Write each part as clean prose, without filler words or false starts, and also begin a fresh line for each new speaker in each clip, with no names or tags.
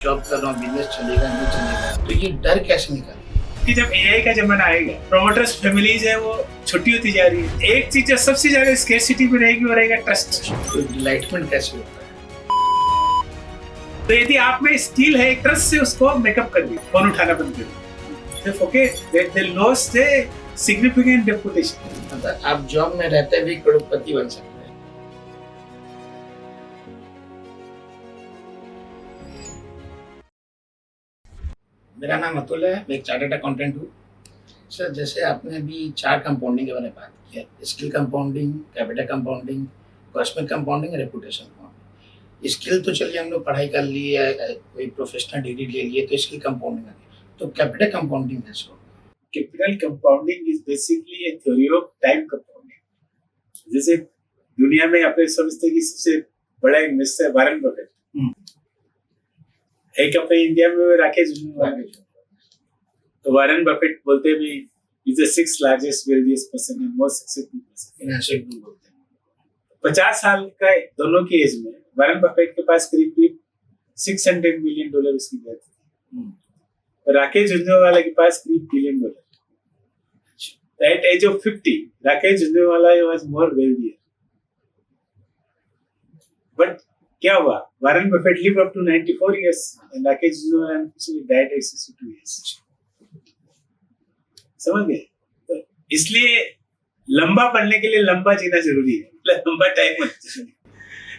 Job कर रहा हूँ, बिजनेस चलेगा नहीं चलेगा, तो ये डर कैसे निकाले
कि जब एआई का जमाना आएगा, प्रोमोटर्स फैमिलीज है वो छोटी होती जा रही है। एक चीज जो सबसे ज्यादा स्केर्सिटी में रहेगी वो रहेगा ट्रस्ट।
तो डिलाइटमेंट कैसे होता है?
तो यदि आप में स्किल है, ट्रस्ट से उसको मेकअप कर दिया, फोन उठाना बंद कर दिया, okay they lost the significant reputation.
मतलब आप जॉब में रहते हुए करोड़पति बन सकते हैं। मेरा नाम अतुल है, मैं एक चार्टर्ड अकाउंटेंट हूँ। सर, जैसे आपने अभी 4 कंपाउंडिंग के बारे में बात की है, skill compounding, capital compounding, cosmic compounding, reputation compounding. Skill तो चलिए हम लोग पढ़ाई कर लिए, कोई प्रोफेशनल डिग्री ले लिए तो स्किल कंपाउंडिंग आ गई। तो कैपिटल कंपाउंडिंग कैसे होगा?
Capital compounding is basically A theory of time compounding. जैसे दुनिया में अपने समझते हैं कि सबसे बड़ा इन्वेस्टर है वारेन बफेट। एक अपने इंडिया में राकेश झुनझुनवाला। तो वारेन बफेट बोलते भी is the 6th largest wealthiest person and most successful person in asset group बोलते हैं। 50 साल का दोनों की एज में वारेन बफेट के पास करीब $600 मिलियन उसकी डेथ थी। और राकेश झुनझुनवाला के पास करीब $1 billion. At age of 50, Rakesh Jhunjhunwala was more wealthier. But क्या हुआ? Warren Buffett lived up to 94 years and Rakesh Jhunjhunwala died at 62 years. समझ गए? तो इसलिए लंबा पढ़ने के लिए लंबा जीना जरूरी है, लंबा टाइम मत।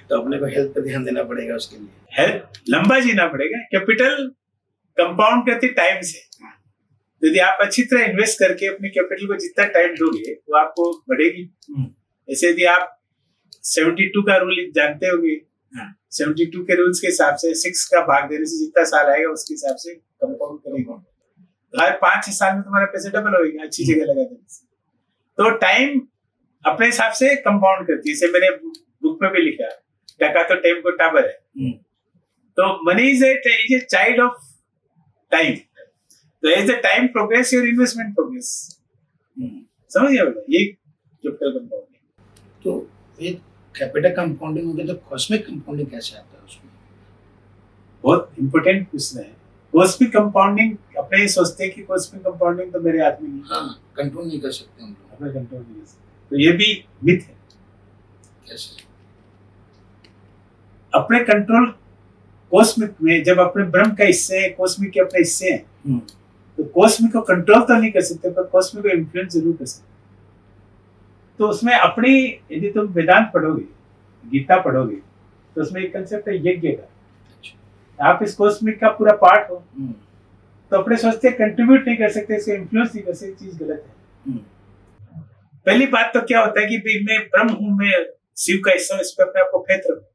तो अपने को हेल्थ पे ध्यान देना पड़ेगा उसके लिए।
हेल्थ लंबा जीना पड़ेगा। कैपिटल कंपाउंड करती टाइम से। यदि आप अच्छी तरह इन्वेस्ट करके अपने कैपिटल को जितना टाइम दोगे वो आपको बढ़ेगी। ऐसे यदि आप 72 का रूल जानते होंगे, 72 के रूल्स के हिसाब से 6 का भाग देने से जितना साल आएगा उसके हिसाब से कंपाउंड करेगा। तो हर 5 साल में तुम्हारा पैसे डबल होगा अच्छी जगह लगा देने से। तो टाइम अपने हिसाब से कंपाउंड करती है। जैसे मैंने बुक में भी लिखा है, टका तो टाइम को टाबर है। तो money is a child of time. तो as the time progress your investment progress. समझ गया बेटा? ये कैपिटल कंपाउंडिंग।
तो ये कैपिटल कंपाउंडिंग हो गया, तो कॉस्मिक कंपाउंडिंग कैसे आता है उसमें?
बहुत इंपॉर्टेंट क्वेश्चन है। कॉस्मिक कंपाउंडिंग अपने सोचते हैं कि कॉस्मिक कंपाउंडिंग तो मेरे हाथ में नहीं है।
हाँ, कंट्रोल नहीं कर सकते हम लोग।
अपने कंट्रोल नहीं कर सकते। तो ये भी मिथ है।
कैसे?
अपने कंट्रोल कॉस्मिक में जब अपने ब्रह्म का हिस्से है, कॉस्मिक के अपने हिस्से हैं, तो कॉस्मिक को कंट्रोल तो नहीं कर सकते पर कॉस्मिक को इन्फ्लुएंस जरूर कर सकते। तो उसमें अपनी यदि तुम वेदांत पढ़ोगे, गीता पढ़ोगे, तो उसमें एक कंसेप्ट है यज्ञ का। आप इस कॉस्मिक का पूरा पार्ट हो, तो अपने सोचते कंट्रीब्यूट नहीं कर सकते, इसको इन्फ्लुएंस नहीं कर सकते, चीज गलत है। पहली बात तो क्या होता है कि मैं ब्रह्म हूं, मैं शिव का हिस्सा, इस पर अपने आपको फेत रखो।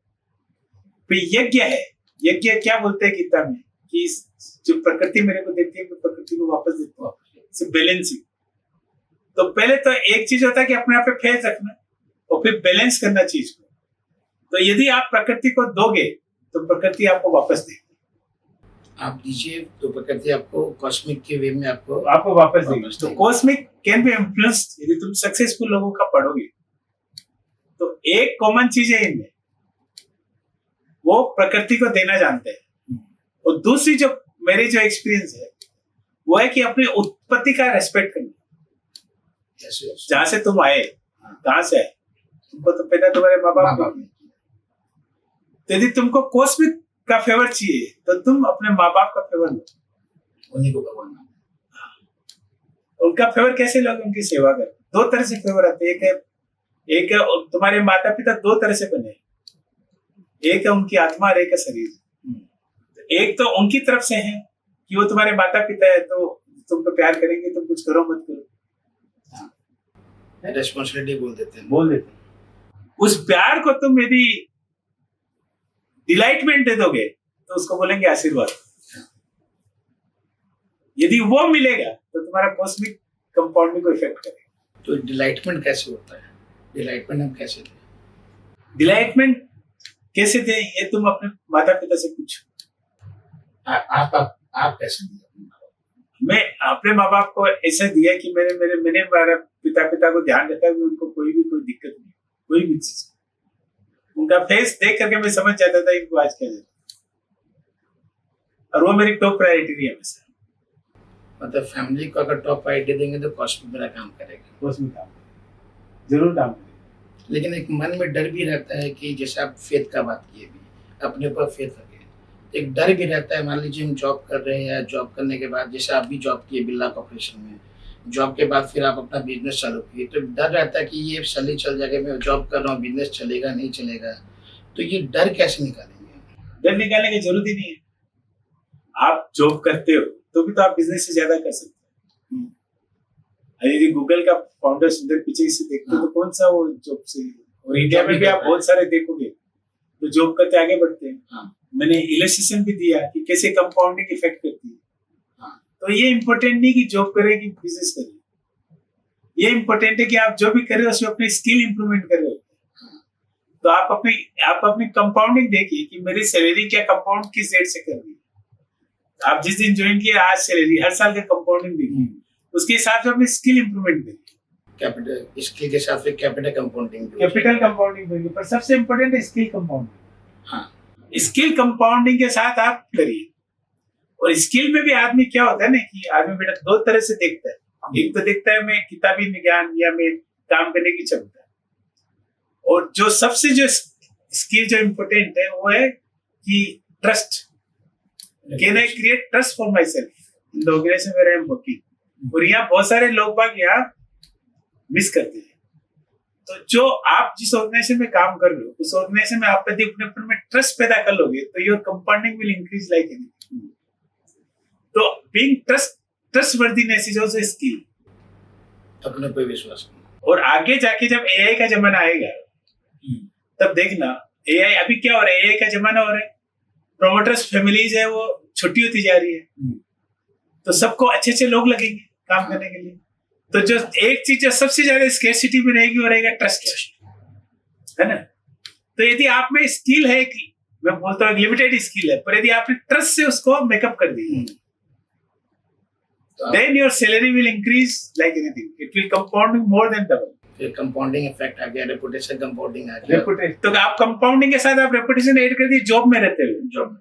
फिर यज्ञ है। यज्ञ क्या बोलते हैं गीता में कि जो प्रकृति मेरे को देती है मैं प्रकृति को वापस देता हूँ, बैलेंसिंग। तो पहले तो एक चीज होता है कि अपने आप पे फेथ रखना और फिर बैलेंस करना चीज को। तो यदि आप प्रकृति को दोगे तो प्रकृति आपको वापस देगी।
आप दीजिए तो प्रकृति आपको कॉस्मिक के वे में आपको
वापस देगी। तो कॉस्मिक कैन बी इन्फ्लुएंस्ड। यदि तुम सक्सेसफुल लोगों का पढ़ोगे तो एक कॉमन चीज है इनमें, वो प्रकृति को देना जानते हैं। और दूसरी जो मेरी जो एक्सपीरियंस है वो है कि अपनी उत्पत्ति का रेस्पेक्ट करना। जहां से तुम आए, कहां से आए, तुमको तो पैदा तुम्हारे माँ बाप ने। तो यदि तुमको कॉस्मिक का फेवर चाहिए तो तुम अपने माँ बाप का फेवर लो,
उन्हीं को भगवान।
उनका फेवर कैसे लोगे? उनकी सेवा करो। 2 तरह से फेवर आते हैं। एक है तुम्हारे माता पिता 2 तरह से बने, एक है उनकी आत्मा और एक है शरीर। एक तो उनकी तरफ से है कि वो तुम्हारे माता पिता है तो तुमको प्यार करेंगे, तुम कुछ करो मत करो,
रेस्पॉन्सिबिलिटी बोल देते हैं।
उस प्यार को तुम यदि डिलाइटमेंट दे दोगे तो उसको बोलेंगे आशीर्वाद। यदि वो मिलेगा तो तुम्हारा कॉस्मिक कंपाउंडिंग को इफेक्ट करेगा।
तो डिलाइटमेंट कैसे होता है? डिलाइटमेंट हम कैसे दें?
डिलाइटमेंट कैसे दें ये तुम अपने माता पिता से पूछो।
आप कैसे दें?
मैं अपने माँ बाप को ऐसा दिया कि मैंने पिता को ध्यान रखा कि उनको कोई दिक्कत नहीं, कोई भी चीज। उनका फेस देख करके मैं समझ जाता था इनको आज क्या जाता। और वो मेरी टॉप प्रायोरिटी रही है हमेशा।
मतलब फैमिली को अगर टॉप प्रायोरिटी देंगे तो कॉस्मिक मेरा काम करेगा।
कॉस्मिक काम जरूर काम करेगा।
लेकिन एक मन में डर भी रहता है कि जैसे आप फेथ का बात किए भी, अपने ऊपर फेथ रखें, तो एक डर भी रहता है। मान लीजिए हम जॉब कर रहे हैं, या जॉब करने के बाद जैसे आप भी जॉब किए बिरला कॉर्पोरेशन में, जॉब के बाद फिर आप अपना बिजनेस चालू किए, तो डर रहता है कि ये सैलरी चल जाएगा, मैं जॉब कर रहा हूँ, बिजनेस चलेगा नहीं चलेगा, तो ये डर कैसे निकालेंगे?
डर निकालने की जरूरत ही नहीं है। आप जॉब करते हो तो भी तो आप बिजनेस से ज्यादा कर सकते हो। यदि गूगल का फाउंडर सुंदर पिचाई से देखते हो तो कौन सा वो जॉब से, और इंडिया में भी आप बहुत सारे देखोगे तो जॉब करते आगे बढ़ते हैं। मैंने इलस्ट्रेशन भी दिया कि कैसे कंपाउंडिंग इफेक्ट करती है। तो ये इम्पोर्टेंट नहीं कि जॉब करे कि बिजनेस करे, ये इम्पोर्टेंट है कि आप जो भी कर रहे हो उसमें अपनी स्किल इंप्रूवमेंट कर रहे हो। तो आप अपनी कंपाउंडिंग देखिए कि मेरी सैलरी क्या कंपाउंड किस रेट से कर रही है। आप जिस दिन ज्वाइन किए आज सैलरी, हर साल का कंपाउंडिंग देखिए, उसके हिसाब से अपनी स्किल इंप्रूवमेंट करिए।
कैपिटल स्किल के साथ फिर कैपिटल कंपाउंडिंग
करिए, पर सबसे इम्पोर्टेंट है स्किल कंपाउंडिंग।
हाँ,
स्किल कंपाउंडिंग के साथ आप करिए। और स्किल में भी आदमी क्या होता है ना कि आदमी बेटा दो तरह से देखता है। एक तो देखता है मैं किताबी ज्ञान या मैं काम करने की क्षमता, और जो सबसे जो स्किल जो इम्पोर्टेंट है वो है कि trust. Can I create trust for myself in the organisation where I am working. और यहाँ बहुत सारे लोग बाग यहाँ मिस करते हैं। तो जो आप जिस ऑर्गेनाइजेशन में काम कर रहे हो उस ऑर्गेनाइजेशन में आप यदि अपने ऊपर में ट्रस्ट पैदा कर लोगे तो your compounding will increase like anything. तो being trustworthiness is also skill,
अपने पे विश्वास।
और आगे जाके जब एआई का जमाना आएगा तब देखना, एआई अभी क्या हो रहा है, एआई का जमाना हो रहा है, प्रोमोटर्स फैमिलीज है वो छोटी होती जा रही है, तो सबको अच्छे अच्छे लोग लगेंगे काम करने के लिए। तो जो एक चीज जो सबसे ज्यादा स्केर्सिटी में रहेगी वो रहेगा ट्रस्ट, है ना। तो यदि आप में स्किल है कि मैं बोलता हूँ लिमिटेड स्किल है, पर यदि आपने ट्रस्ट से उसको मेकअप कर दिया then your salary will increase like anything. It will compound more than double.
फिर कंपाउंडिंग इफेक्ट आ गया, रेपुटेशन कंपाउंडिंग आ गया।
तो आप कंपाउंडिंग के साथ आप रेपुटेशन ऐड कर दी जॉब में रहते हुए।
जॉब में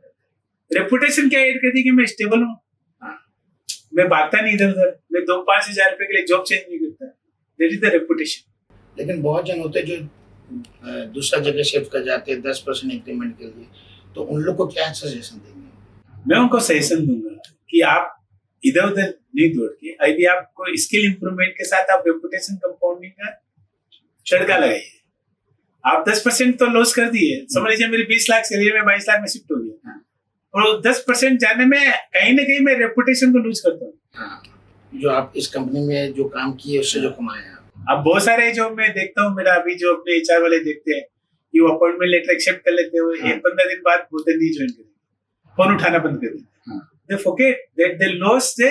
रेपुटेशन क्या ऐड कर दी कि मैं स्टेबल हूँ, मैं भागता नहीं इधर उधर, मैं 2-5 हजार रुपए के लिए जॉब चेंज नहीं करता। That is the reputation.
लेकिन बहुत जन होते हैं जो दूसरा जगह शिफ्ट कर जाते हैं 10% इंक्रीमेंट के लिए, तो उन लोग को क्या सजेशन देंगे?
मैं उनको सजेशन दूंगा कि आप इधर उधर नहीं दौड़ के, यदि आपको स्किल इंप्रूवमेंट के साथ आप रेपुटेशन कंपाउंडिंग का तड़का लगाइए। आप 10% तो लॉस कर दिए, समझ लीजिए मेरी 20 लाख सैलरी में 22 लाख में शिफ्ट हो गया, और 10% जाने में कहीं ना कहीं मैं रेपुटेशन को लूज करता हूँ।
जो आप इस कंपनी में जो काम किए उससे जो कमाया।
अब बहुत सारे जो मैं देखता हूँ, मेरा अभी जो अपने एचआर वाले देखते हैं कि वो अपॉइंटमेंट लेटर एक्सेप्ट कर लेते हैं, वो 15 दिन बाद बोलते नहीं ज्वाइन करेंगे, फोन उठाना बंद कर देते हैं। They forget that they lost a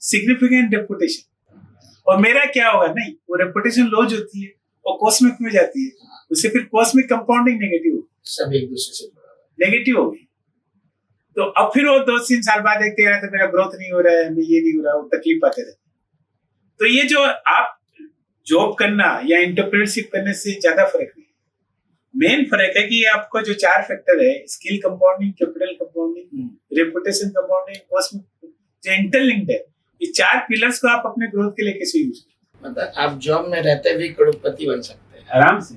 significant reputation। और मेरा क्या होगा, नहीं वो रेपुटेशन लॉस होती है वो कॉस्मिक में जाती है, उससे फिर कॉस्मिक कंपाउंडिंग नेगेटिव,
सब एक दूसरे से
नेगेटिव हो गई। तो अब फिर वो 2-3 साल बाद देखते हैं तो मेरा ग्रोथ नहीं हो रहा है, ये नहीं हो रहा, वो तकलीफ आते रहते। तो ये जो आप जॉब करना या एंटरप्रेन्योरशिप करने से ज्यादा फर्क नहीं है। मेन फर्क है कि आपको जो 4 फैक्टर है, skill compounding, capital compounding, reputation compounding, cosmic, जो इंटरलिंक्ड है, ये 4 पिलर्स को आप अपने ग्रोथ के लिए कैसे यूज करें।
मतलब आप जॉब में रहते हुए करोड़पति बन सकते हैं
आराम से,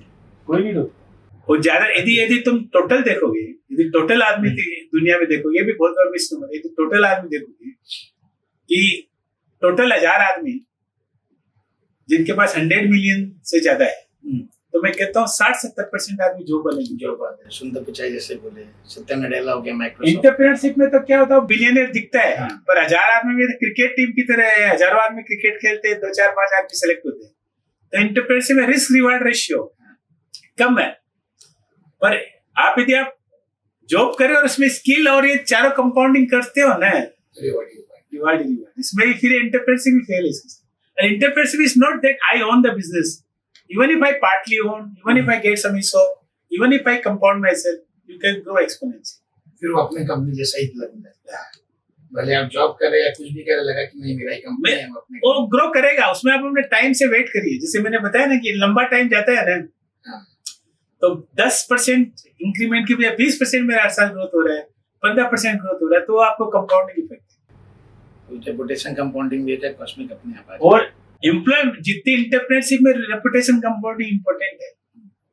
कोई नहीं रोकता। और ज्यादा यदि तुम टोटल देखोगे, यदि टोटल आदमी दुनिया में देखोगे, ये भी बहुत बड़ा मिस नंबर है, यदि टोटल आदमी देखोगे कि टोटल 1000 आदमी जिनके पास 100 मिलियन से ज्यादा है, तो मैं कहता हूँ 60-70% आदमी जॉब बनेंगे।
जॉब आते सुंदर पिचाई जैसे बोले, सत्या नडेला हो गया माइक्रोसॉफ्ट।
एंटरप्रेन्योरशिप में तो क्या होता है, बिलियनियर दिखता है, पर 1000 आदमी में क्रिकेट टीम की तरह है, हजारों आदमी क्रिकेट खेलते हैं, 2-4-5 आदमी सेलेक्ट होते हैं। तो एंटरप्रेन्योरशिप में रिस्क रिवार्ड रेशियो कम है, पर आप यदि आप जॉब करें और उसमें स्किल और ये चारों कंपाउंडिंग करते हो ना, रिवार्ड, इसमें फिर एंटरप्रेन्योरशिप भी फेल है। Entrepreneurship is not that I own the business, even if I partly own, even if I get some ESOP, even if I compound myself, you can grow exponentially।
फिर वो अपने company जैसा ही लगने लगता है, भले आप जॉब कर रहे हैं या कुछ भी कर, लगा कि नहीं मेरा ही कंपनी है, अपने
वो ग्रो करेगा। उसमें आप अपने टाइम से वेट करिए, जैसे मैंने बताया ना कि लंबा टाइम जाता है ना, तो 10% इंक्रीमेंट की बजाय 20% मेरा हर साल ग्रोथ हो रहा है, 15% ग्रोथ हो रहा है, तो आपको कंपाउंडिंग इफेक्ट है।
रेपुटेशन कंपाउंडिंग भी है, कॉस्मिक अपने आप आ जाए।
और एम्प्लॉयमेंट, जितनी एंटरप्रेन्योरशिप में रेपुटेशन कंपाउंडिंग इंपॉर्टेंट है,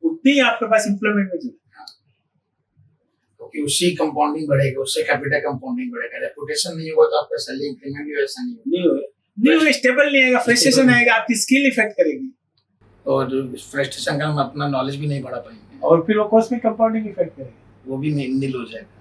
उतनी ही आपके पास एम्प्लॉयमेंट में जरूरत है।
क्योंकि उससे कंपाउंडिंग बढ़ेगा, उससे कैपिटल कंपाउंडिंग बढ़ेगा। रेपुटेशन नहीं होगा तो आपका सैलरी इंक्रीमेंट भी वैसा नहीं होगा।
नहीं होगा, स्टेबल नहीं आएगा, फ्रस्ट्रेशन आएगा, आपकी स्किल इफेक्ट करेगी,
और फ्रस्ट्रेशन का हम अपना नॉलेज भी नहीं बढ़ा पाएंगे,
और फिर वो कॉस्मिक कंपाउंडिंग इफेक्ट करेगा।
वो भी नील हो जाएगा।